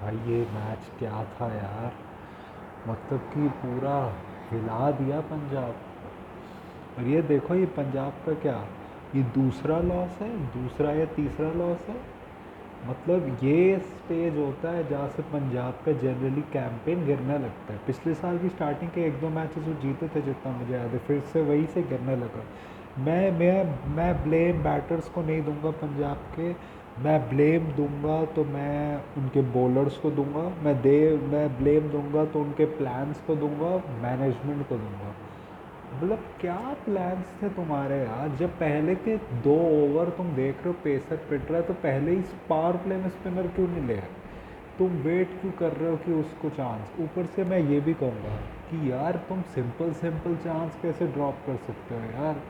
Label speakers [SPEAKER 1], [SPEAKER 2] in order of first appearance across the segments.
[SPEAKER 1] भाई ये मैच क्या था यार। मतलब कि पूरा हिला दिया पंजाब। और ये देखो, ये पंजाब का क्या, ये दूसरा लॉस है, दूसरा या तीसरा लॉस है। मतलब ये स्टेज होता है जहाँ से पंजाब का जनरली कैंपेन गिरने लगता है। पिछले साल भी स्टार्टिंग के एक दो मैचेस वो जीते थे जितना मुझे याद है, फिर से वही से गिरने लगा। मैं ब्लेम बैटर्स को नहीं दूंगा पंजाब के। मैं ब्लेम दूंगा तो मैं उनके बॉलर्स को दूंगा। मैं ब्लेम दूंगा तो उनके प्लान्स को दूंगा, मैनेजमेंट को दूंगा। मतलब क्या प्लान्स थे तुम्हारे यार, जब पहले के 2 ओवर तुम देख रहे हो पेसर पिट रहा है तो पहले ही पावर प्ले में स्पिनर क्यों नहीं ले आए? तुम वेट क्यों कर रहे हो कि उसको चांस? ऊपर से मैं ये भी कहूँगा कि यार तुम सिंपल सिंपल चांस कैसे ड्रॉप कर सकते हो यार।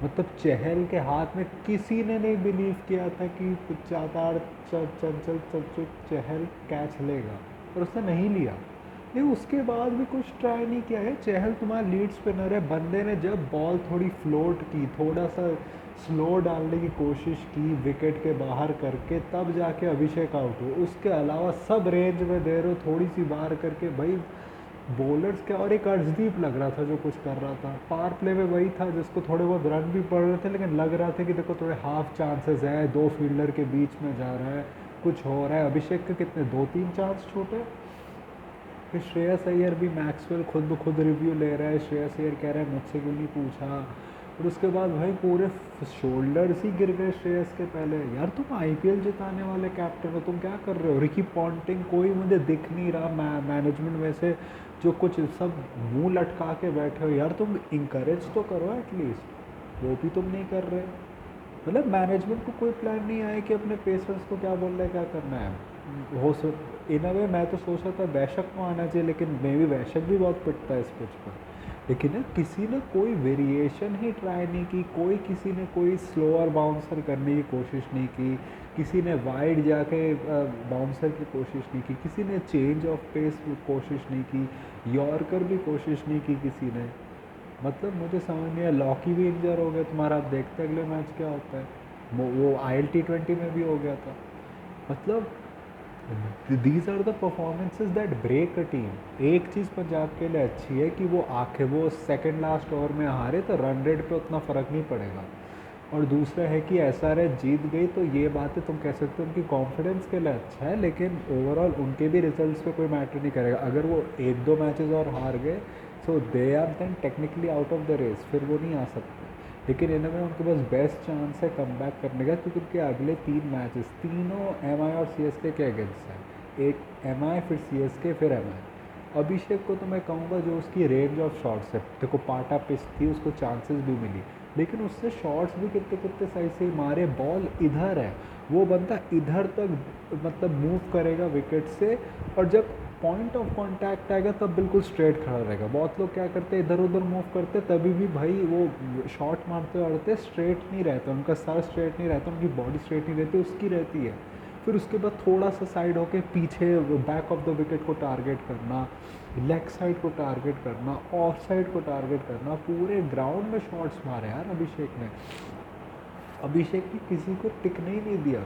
[SPEAKER 1] मतलब चहल के हाथ में किसी ने नहीं बिलीव किया था कि चातार चंचल चंचल चहल कैच लेगा, और उसने नहीं लिया। नहीं, उसके बाद भी कुछ ट्राई नहीं किया है। चहल तुम्हारा लीड स्पिनर है, बंदे ने जब बॉल थोड़ी फ्लोट की, थोड़ा सा स्लो डालने की कोशिश की विकेट के बाहर करके, तब जाके अभिषेक आउट हुए। उसके अलावा सब रेंज में दे रहे हो थोड़ी सी बाहर करके भाई। बॉलर्स क्या, और एक अर्शदीप लग रहा था जो कुछ कर रहा था पावर प्ले में, वही था जिसको थोड़े बहुत रन भी पड़ रहे थे, लेकिन लग रहा था कि देखो थोड़े हाफ चांसेस है, दो फील्डर के बीच में जा रहा है, कुछ हो रहा है। अभिषेक के कितने, दो तीन चांस छूटे। फिर श्रेयस अय्यर भी, मैक्सवेल खुद ब खुद रिव्यू ले रहा है, श्रेयस अय्यर कह रहा है मुझसे क्यों नहीं पूछा। और उसके बाद भाई पूरे शोल्डर्स ही गिर गए श्रेयस के पहले। यार तुम आईपीएल जिताने वाले कैप्टन हो, तुम क्या कर रहे हो? रिकी पॉन्टिंग कोई मुझे दिख नहीं रहा मैनेजमेंट में से, जो कुछ सब मुंह लटका के बैठे हो। यार तुम इंकरेज तो करो एटलीस्ट, वो भी तुम नहीं कर रहे। मतलब मैनेजमेंट को कोई प्लान नहीं आया कि अपने पेसर्स को क्या बोलना है, क्या करना है। हो सो इन अ वे मैं तो सोच रहा था वैशक को आना चाहिए, लेकिन मे भी वैशक भी बहुत पिटता है इस पिच पर। लेकिन ना किसी ने कोई वेरिएशन ही ट्राई नहीं की, किसी ने कोई स्लोअर बाउंसर करने की कोशिश नहीं की, किसी ने वाइड जाके बाउंसर की कोशिश नहीं की, किसी ने चेंज ऑफ पेस की कोशिश नहीं की, यॉर्कर भी कोशिश नहीं की किसी ने। मतलब मुझे समझ नहीं आया। लॉकी भी इंजर हो गया तुम्हारा, आप देखते अगले मैच क्या होता है। वो IL T20 में भी हो गया था। मतलब these are the performances that break a team. एक चीज़ पंजाब के लिए अच्छी है कि वो सेकंड लास्ट ओवर में हारे तो रन रेट पे उतना फ़र्क नहीं पड़ेगा। और दूसरा है कि SRH जीत गई तो ये बातें तुम कह सकते हो उनकी कॉन्फिडेंस के लिए अच्छा है, लेकिन ओवरऑल उनके भी रिजल्ट्स पे कोई मैटर नहीं करेगा। अगर वो एक दो मैचेस और हार गए so they are then technically out of the race, फिर वो नहीं आ सकते। लेकिन इनमें उनके पास बेस्ट चांस है कम करने का, क्योंकि उनके अगले 3 मैचेस तीनों MI और CSK के अगेंस्ट हैं। एक MI, फिर CSK, फिर MI। अभिषेक को तो मैं कहूँगा जो उसकी रेंज ऑफ शॉट्स है, देखो पाटा पिच थी, उसको चांसेस भी मिली, लेकिन उससे शॉट्स भी कितने कितने सही से ही मारे। बॉल इधर है, वो बंदा इधर तक मतलब मूव करेगा विकेट से, और जब पॉइंट ऑफ कांटेक्ट आएगा तब बिल्कुल स्ट्रेट खड़ा रहेगा। बहुत लोग क्या करते हैं, इधर उधर मूव करते, तभी भी भाई वो शॉट मारते मारते स्ट्रेट नहीं रहता, उनका सर स्ट्रेट नहीं रहता, उनकी बॉडी स्ट्रेट नहीं रहती, उसकी रहती है। फिर उसके बाद थोड़ा सा साइड होके पीछे बैक ऑफ द विकेट को टारगेट करना, लेग साइड को टारगेट करना, ऑफ साइड को टारगेट करना, पूरे ग्राउंड में शॉट्स मारे यार अभिषेक ने। अभिषेक ने किसी को टिकने ही नहीं दिया।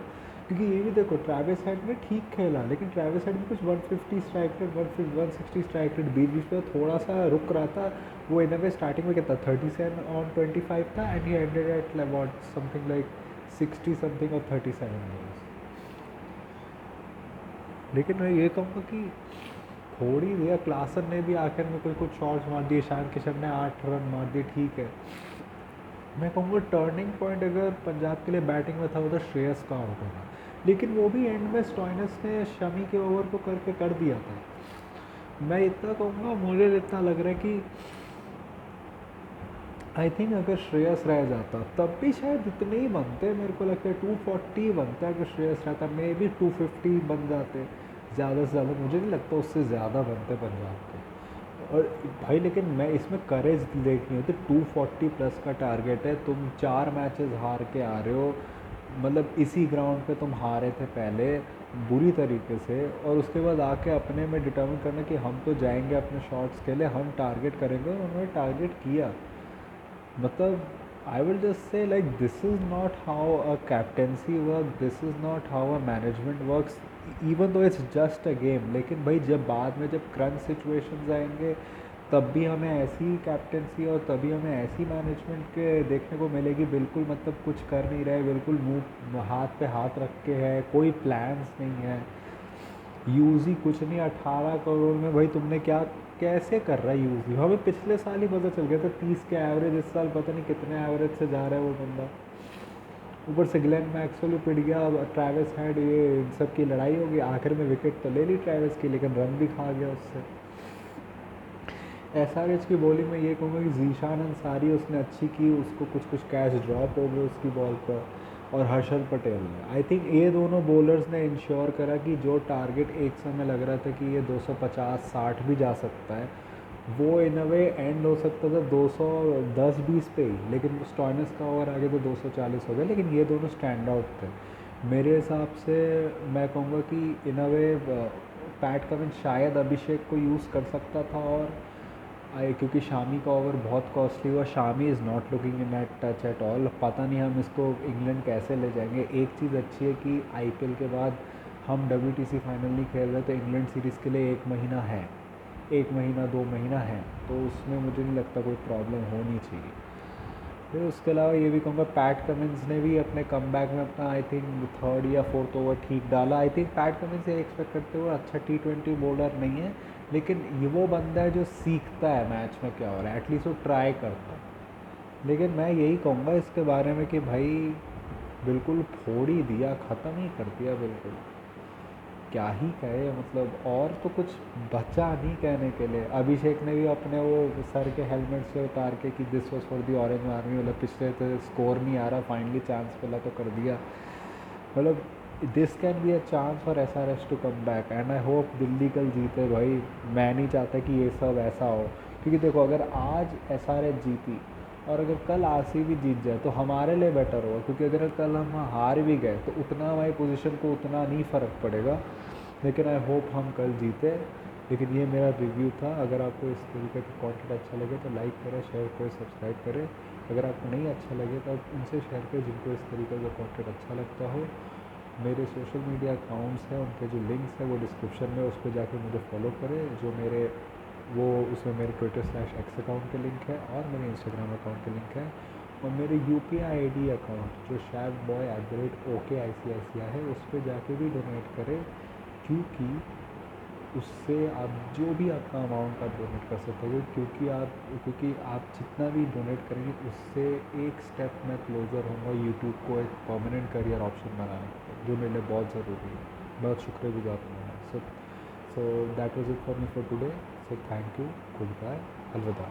[SPEAKER 1] क्योंकि ये भी देखो, ट्रैविस हेड ने ठीक खेला, लेकिन ट्रैविस हेड भी कुछ 150 स्ट्राइक रेट, 160 स्ट्राइक रेट, बीच बीच में थोड़ा सा रुक रहा था। वो इन वे स्टार्टिंग में कितना 37 on 25 था, and he ended at what something like 60 something और 37 ओवर्स। लेकिन मैं ये कहूँगा कि थोड़ी दिया क्लासन ने भी आखिर में कोई कुछ शॉट्स मार दिए, ईशान किशन ने 8 रन मार दिए, ठीक है। मैं कहूँगा टर्निंग पॉइंट अगर पंजाब के लिए बैटिंग में था वो तो श्रेयस का आउट होना। लेकिन वो भी एंड में स्टॉइनस ने शमी के ओवर को करके कर दिया था। मैं इतना कहूँगा, मुझे इतना लग रहा है कि आई थिंक अगर श्रेयस रह जाता तब भी शायद इतने ही बनते, मेरे को लगता है 240 बनता है। अगर श्रेयस रहता मे भी 250 बन जाते ज़्यादा से ज़्यादा, मुझे नहीं लगता उससे ज़्यादा बनते पंजाब के। और भाई लेकिन मैं इसमें करेज देखनी होती, 240 प्लस का टारगेट है, तुम 4 मैचेस हार के आ रहे हो। मतलब इसी ग्राउंड पे तुम हारे थे पहले बुरी तरीके से, और उसके बाद आके अपने में डिटर्मिन करना कि हम तो जाएंगे अपने शॉट्स के लिए, हम टारगेट करेंगे, और उन्होंने टारगेट किया। मतलब I will just say like this is not how a captaincy works. This is not how a management works. Even though it's just a game, लेकिन भाई जब बाद में जब क्रंच सिचुएशंस आएंगे तब भी हमें ऐसी कैप्टेंसी और तभी हमें ऐसी मैनेजमेंट के देखने को मिलेगी, बिल्कुल मतलब कुछ कर नहीं रहे, बिल्कुल मुंह हाथ पे हाथ रख के है, कोई प्लान्स नहीं है, यूज़ ही कुछ नहीं। 18 करोड़ में भाई तुमने क्या कैसे कर रहा है यूज़ ही? हमें पिछले साल ही पता चल गया था 30 के एवरेज, इस साल पता नहीं कितने एवरेज से जा रहा है वो बंदा। ऊपर से ग्लेन मैक्सवेल भी पिट गया, अब ट्रैविस हेड, ये इन सब की लड़ाई होगी, आखिर में विकेट तो ले ली ट्रैविस की लेकिन रन भी खा गया उससे। एसआरएच की बॉलिंग में ये कहूँगा कि जीशान अंसारी उसने अच्छी की, उसको कुछ कुछ कैच ड्रॉप हो गए उसकी बॉल पर, और हर्षल पटेल ने, आई थिंक ये दोनों बॉलर्स ने इंश्योर करा कि जो टारगेट एक समय लग रहा था कि ये 250-60 भी जा सकता है, वो इन अ वे एंड हो सकता था 210-20 पे ही, लेकिन स्टॉइनिस का ओवर आगे तो 240 हो गया, लेकिन ये दोनों स्टैंड आउट थे मेरे हिसाब से। मैं कहूँगा कि इन अ वे पैट कमिंस शायद अभिषेक को यूज़ कर सकता था, और क्योंकि शामी का ओवर बहुत कॉस्टली हुआ, Shami is not looking in at touch at all, पता नहीं हम इसको इंग्लैंड कैसे ले जाएंगे। एक चीज़ अच्छी है कि आईपीएल के बाद हम WTC फाइनल नहीं खेल रहे, तो इंग्लैंड सीरीज़ के लिए 1 महीना है, 1 महीना 2 महीना है, तो उसमें मुझे नहीं लगता कोई प्रॉब्लम होनी चाहिए। फिर उसके अलावा ये भी कहूँगा पैट कमिंस ने भी अपने कमबैक में अपना आई थिंक 3rd या 4th ओवर ठीक डाला। आई थिंक पैट कमिंस से एक्सपेक्ट करते हुए अच्छा T20 बॉलर नहीं है, लेकिन ये वो बंदा है जो सीखता है मैच में क्या हो रहा है, एटलीस्ट वो ट्राई करता है। लेकिन मैं यही कहूँगा इसके बारे में कि भाई बिल्कुल फोड़ ही दिया, ख़त्म ही कर दिया बिल्कुल, क्या ही कहे, मतलब और तो कुछ बचा नहीं कहने के लिए। अभिषेक ने भी अपने वो सर के हेलमेट से उतार के कि this was for the orange army, मतलब पिछले तो स्कोर नहीं आ रहा, फाइनली चांस मिला तो कर दिया, मतलब this can be a chance for SRH to come back, and I hope Delhi कल जीते भाई। मैं नहीं चाहता कि ये सब ऐसा हो, क्योंकि देखो अगर आज SRH जीती और अगर कल RCB जीत जाए तो हमारे लिए बेटर होगा, क्योंकि अगर कल हम हार भी गए तो उतना हमारी पोजीशन को उतना नहीं फ़र्क पड़ेगा, लेकिन आई होप हम कल जीते। लेकिन ये मेरा रिव्यू था। अगर आपको इस तरीके का कंटेंट अच्छा लगे तो लाइक करें, शेयर करें, सब्सक्राइब करें। अगर आपको नहीं अच्छा लगे तो आप उनसे शेयर करें जिनको इस तरीके का कंटेंट अच्छा लगता हो। मेरे सोशल मीडिया अकाउंट्स हैं, उनके जो लिंक्स हैं वो डिस्क्रिप्शन में, उस पर जाके मुझे फॉलो करें। जो मेरे वो उसमें मेरे Twitter/X अकाउंट के लिंक है और मेरे इंस्टाग्राम अकाउंट के लिंक है, और मेरे UPI ID अकाउंट जो shavboy@OKICICI है, उस पर जाके भी डोनेट करें, क्योंकि उससे आप जो भी आपका अमाउंट आप डोनेट कर सकते हो, क्योंकि आप जितना भी डोनेट करेंगे उससे एक स्टेप मैं क्लोज़र होऊंगा यूट्यूब को एक परमानेंट करियर ऑप्शन बनाने को, जो मेरे लिए बहुत ज़रूरी है। बहुत शुक्रगुजार हूँ मैं। So that was it for me for today. So thank you, goodbye, अलविदा।